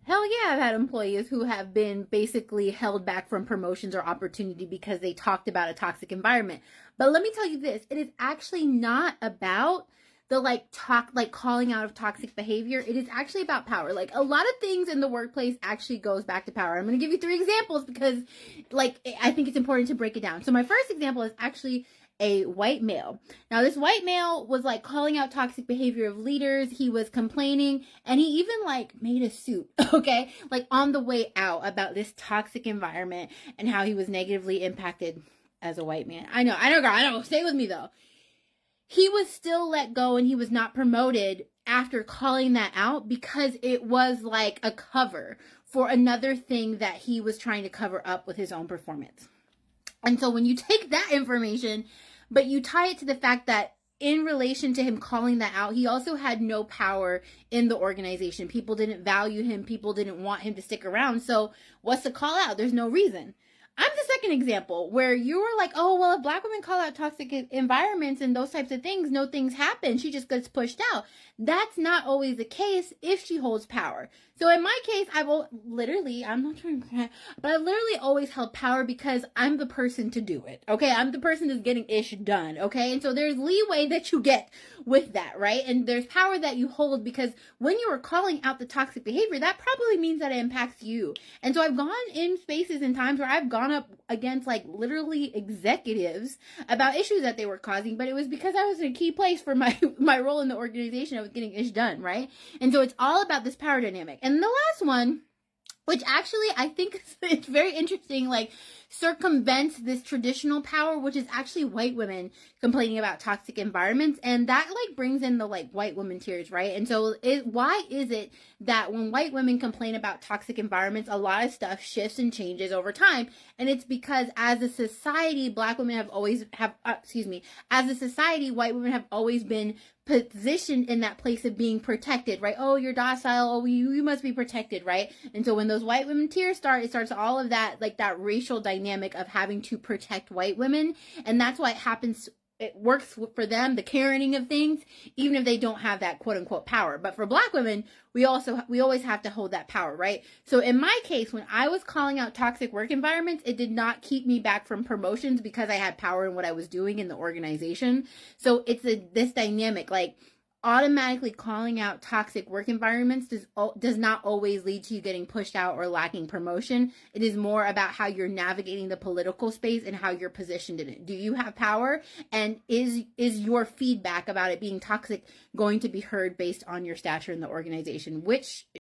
Hell yeah, I've had employees who have been basically held back from promotions or opportunity because they talked about a toxic environment. But let me tell you this, it is actually not about the like calling out of toxic behavior. It is actually about power. Like a lot of things in the workplace actually goes back to power. I'm going to give you 3 examples because like I think it's important to break it down. So my first example is actually a white male. Now, this white male was like calling out toxic behavior of leaders. He was complaining and he even like made a suit, okay? Like on the way out about this toxic environment and how he was negatively impacted as a white man. I know, girl, I know. Stay with me though. He was still let go and he was not promoted after calling that out because it was like a cover for another thing that he was trying to cover up with his own performance. And so when you take that information, but you tie it to the fact that in relation to him calling that out, he also had no power in the organization. People didn't value him. People didn't want him to stick around. So what's the call out? There's no reason. I'm the second example where you were like, oh, well, if Black women call out toxic environments and those types of things, no things happen. She just gets pushed out. That's not always the case if she holds power. So in my case, I'm not trying to cry, but I've literally always held power because I'm the person to do it. Okay. I'm the person that's getting ish done. Okay. And so there's leeway that you get with that, right? And there's power that you hold because when you are calling out the toxic behavior, that probably means that it impacts you. And so I've gone in spaces and times where I've gone up against like literally executives about issues that they were causing, but it was because I was in a key place for my role in the organization. I was getting ish done, right? And so it's all about this power dynamic. And the last one, which actually I think it's very interesting, like circumvents this traditional power, which is actually white women complaining about toxic environments. And that like brings in the like white women tears, right? And so why is it that when white women complain about toxic environments, a lot of stuff shifts and changes over time? And it's because as a society, Black women as a society, white women have always been positioned in that place of being protected, right? Oh, you're docile. Oh, you must be protected, right? And so when those white women tears start, it starts all of that, like that racial dynamic of having to protect white women. And that's why it happens. It works for them, the Karening of things, even if they don't have that quote unquote power. But for Black women, we always have to hold that power, right? So in my case, when I was calling out toxic work environments, it did not keep me back from promotions because I had power in what I was doing in the organization. So it's this dynamic, like automatically calling out toxic work environments does not always lead to you getting pushed out or lacking promotion. It is more about how you're navigating the political space and how you're positioned in it. Do you have power? And is your feedback about it being toxic going to be heard based on your stature in the organization, which